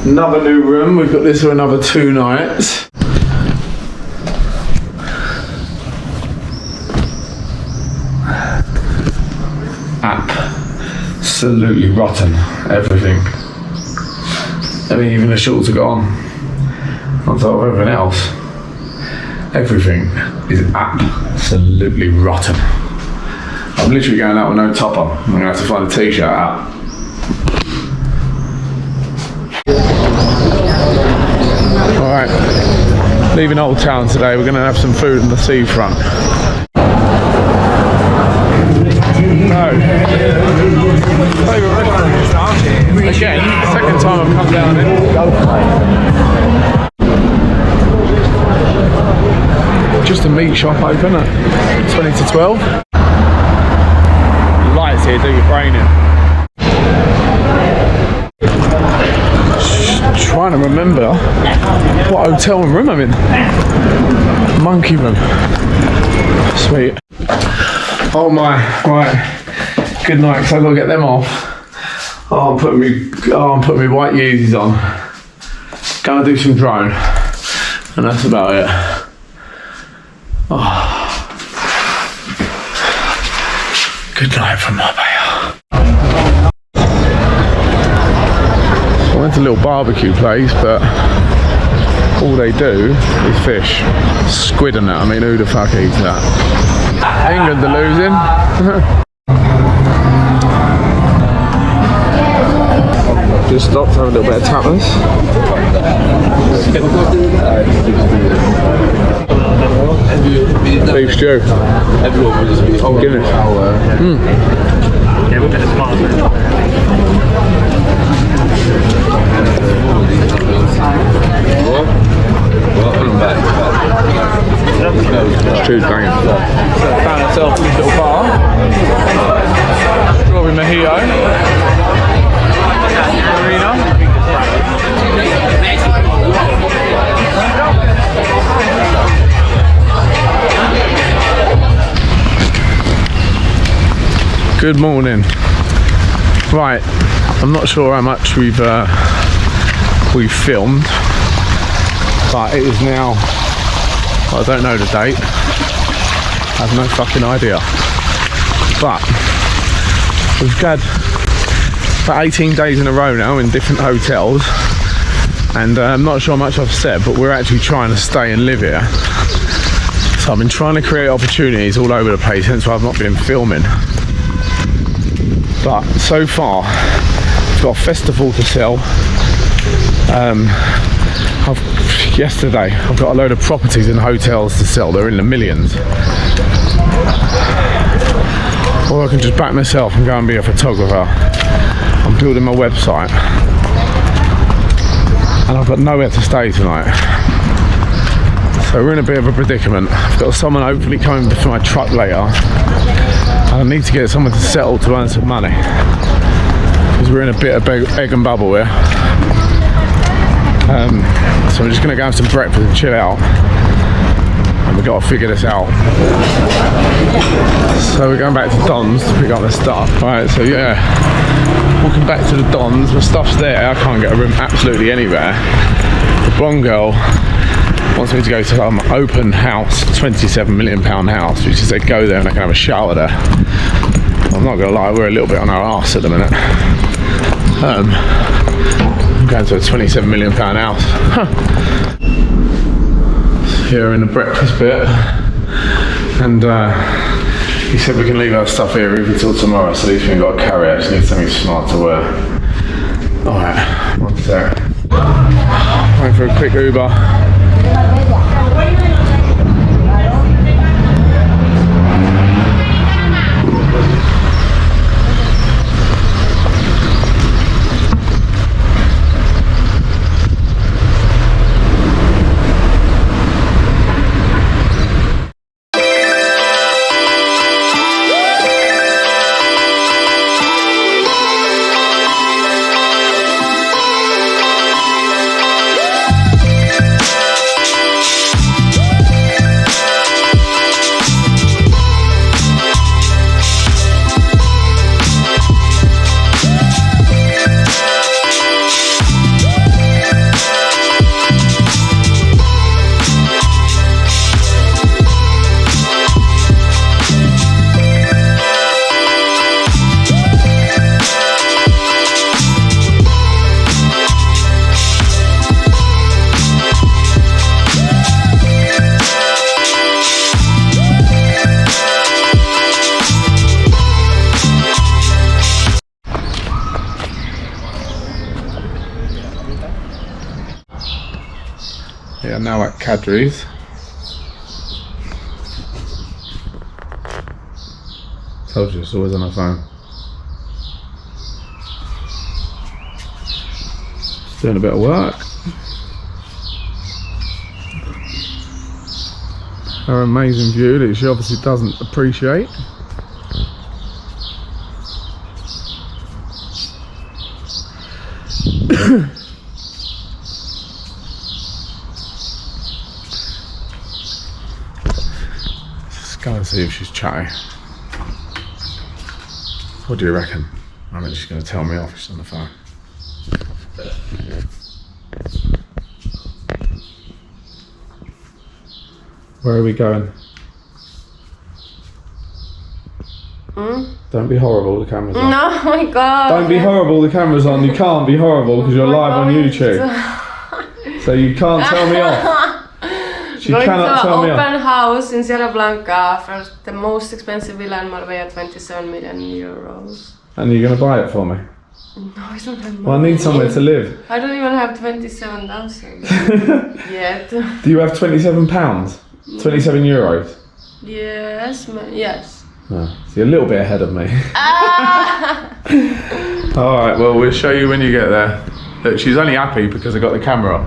Another new room. We've got this for another 2 nights. Absolutely rotten. Everything. I mean, even the shorts are gone. On top of everything else. Everything is absolutely rotten. I'm literally going out with no top on. I'm going to have to find a t-shirt out. Alright, leaving Old Town today. We're going to have some food on the seafront. No. Favourite restaurant. Again, second time I've come down here. Just a meat shop open at 20 to 12. Lights here do your brain in. Trying to remember what hotel and room I'm in. Monkey room. Sweet. Oh my, right. Good night, because I've got to get them off. I'm putting me white Yeezys on. Gonna do some drone. And that's about it. Oh. Good night from Marbella. I went to a little barbecue place, but all they do is fish. Squid and that. I mean, who the fuck eats that? England are losing. Just stopped, have a little bit of tapas. Beef stew. Guinness. Stew's banging. Found itself in this little bar. Strawberry mojito. Marina. Good morning. Right, I'm not sure how much we've filmed, but it is now, I don't know the date, I have no fucking idea, but we've had about 18 days in a row now in different hotels, and I'm not sure how much I've said, but we're actually trying to stay and live here. So I've been trying to create opportunities all over the place, hence why I've not been filming. But so far, I've got a festival to sell. Yesterday, I've got a load of properties and hotels to sell. They're in the millions. Or I can just back myself and go and be a photographer. I'm building my website. And I've got nowhere to stay tonight. So we're in a bit of a predicament. I've got someone hopefully coming for my truck later. I need to get someone to settle to earn some money. Because we're in a bit of egg and bubble here. So I'm just going to go have some breakfast and chill out. And we've got to figure this out. So we're going back to Don's to pick up the stuff. Right, so yeah. Walking back to the Don's. My stuff's there. I can't get a room absolutely anywhere. The blonde girl wants me to go to some open house, £27 million house, which is they go there and they can have a shower there. I'm not gonna lie, we're a little bit on our arse at the minute. I'm going to a £27 million house. Here in the breakfast bit, and he said we can leave our stuff here even till tomorrow, so at least we ain't got to carry it. I just need something smart to wear. Alright, one sec. Going for a quick Uber. Yeah, now at Kadri's. Told you, it's always on her phone. Doing a bit of work. Her amazing view that she obviously doesn't appreciate. Let's go and see if she's chatty. What do you reckon? I mean, she's going to tell me off if she's on the phone. Where are we going? Don't be horrible, the camera's on. No, oh my god. Don't be horrible, the camera's on. You can't be horrible because you're live on YouTube. So you can't tell me off. She cannot tell me off. Open house in Sierra Blanca for the most expensive villa in Marbella, 27 million euros. And you're going to buy it for me? No, I don't have money. Well, I need somewhere to live. I don't even have 27,000 yet. Do you have £27? 27 euros? Yes, yes. No, so you're a little bit ahead of me. Alright, well, we'll show you when you get there. Look, she's only happy because I got the camera on.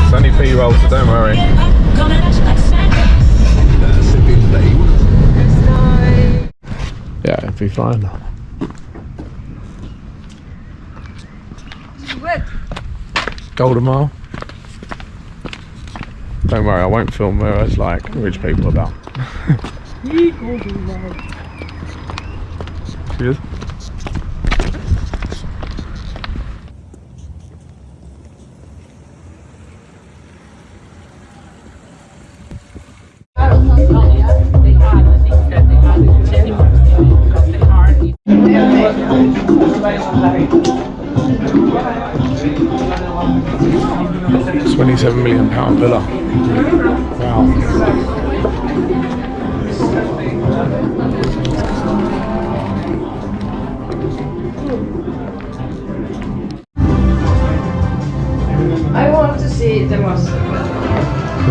It's only P-roll, so don't worry. Yeah, it'll be fine. Golden Mile. Don't worry, I won't film where it's like rich people about. Golden Mile. Cheers. £27 million villa. Wow. I want to see the mustard.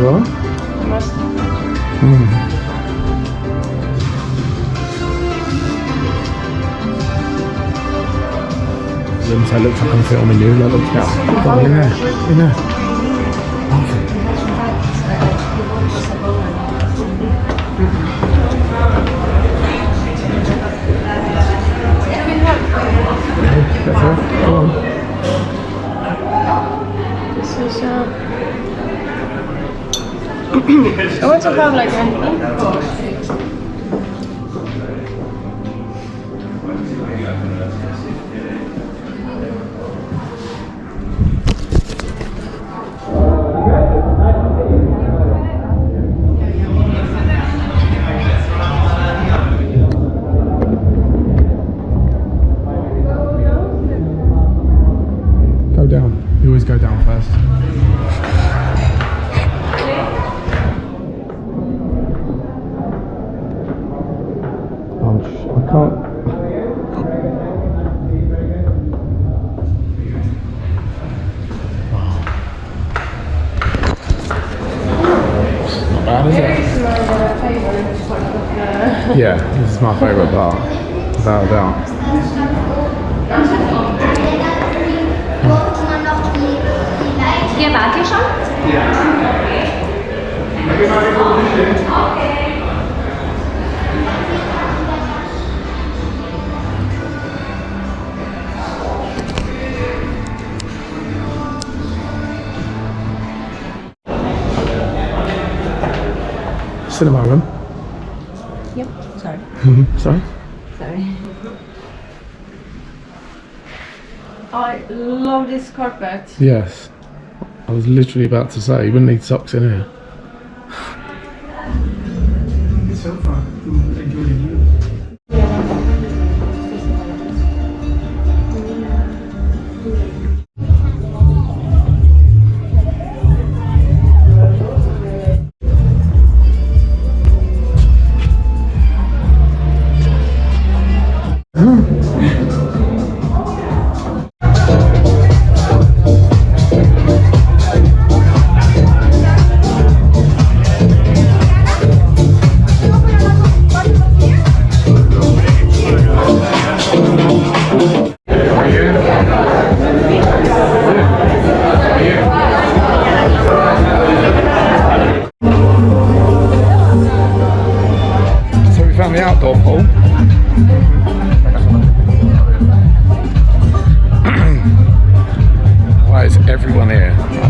What? The mustard. It looks like I'm filming you. Look out. Go in there. In there. That's her. Go on. This is I want to have like an info. Down. You always go down first. I can't. Wow. Not bad, is it? Yeah, this is my favourite part, without a doubt. Hier wart ihr schon? Ja. Okay. Cinema room. Yep. Sorry. Sorry? Sorry. I love this carpet. Yes. I was literally about to say, you wouldn't need socks in here. So far, enjoy the view.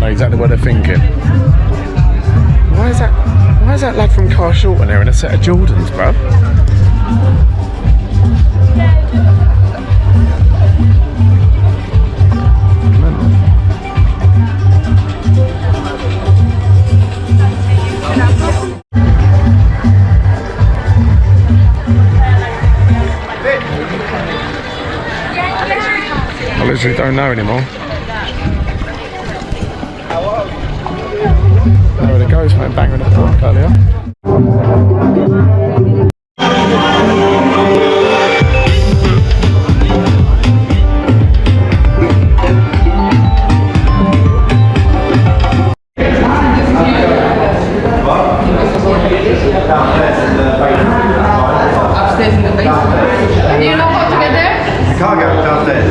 know exactly what they're thinking. Why is that lad from Car Shorten there in a set of Jordans, bruv? I literally don't know anymore. There it goes, went bang with the fork earlier. Upstairs in the basement. Do you know how to get there? The car goes downstairs.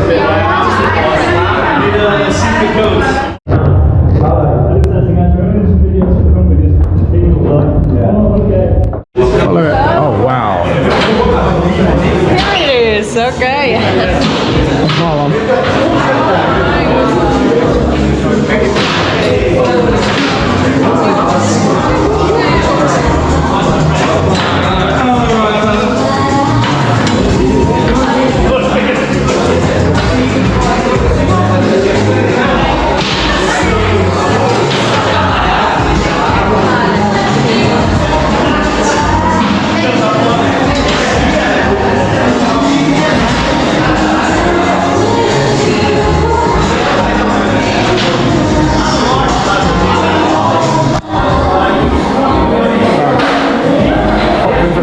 Follow it. Oh wow. Here it is, okay. That's my one.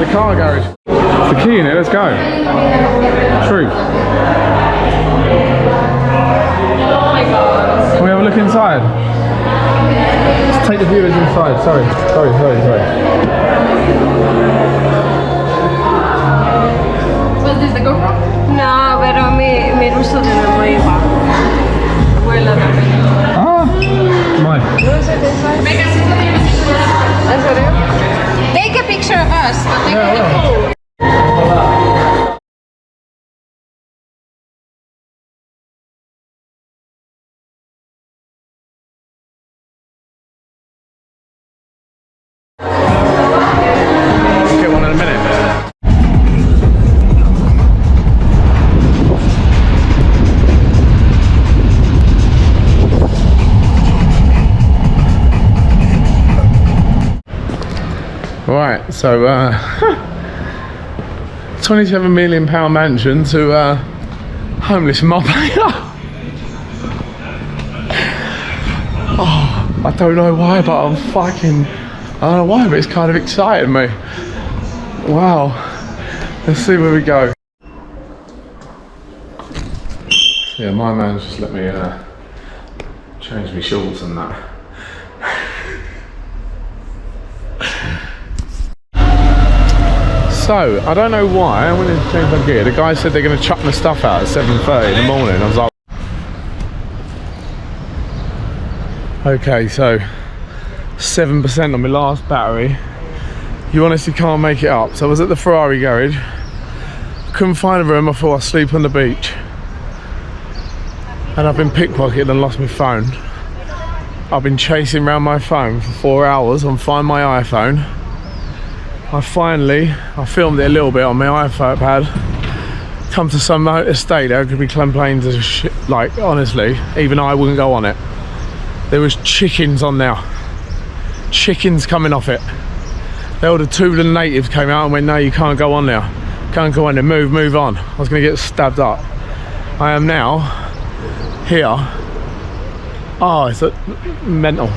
Car garage. It's the key in it, let's go. Truth. Can we have a look inside? Let's take the viewers inside. Sorry. Was this the GoPro? No, pero mi ruso de nueva. Abuela también. Ah, mine. ¿En serio? Take a picture of us, but take a photo. Get one in a minute. Right, so £27 million mansion to homeless in Marbella. Oh, I don't know why, but I don't know why, but it's kind of exciting me. Wow, let's see where we go. Yeah, my man's just let me change my shorts and that. So, I don't know why, I went in to change my gear. The guy said they're going to chuck my stuff out at 7:30 in the morning. I was like, okay, so 7% on my last battery. You honestly can't make it up. So I was at the Ferrari garage, couldn't find a room. I thought I'd sleep on the beach, and I've been pickpocketed and lost my phone. I've been chasing around my phone for 4 hours on Find My iPhone. I filmed it a little bit on my iPad. Come to some estate, there could be planes as shit. Like, honestly, even I wouldn't go on it. There was chickens on there. Chickens coming off it. All the two of the natives came out and went, no, you can't go on there. Can't go on there, move on. I was gonna get stabbed up. I am now here. Oh, it's mental.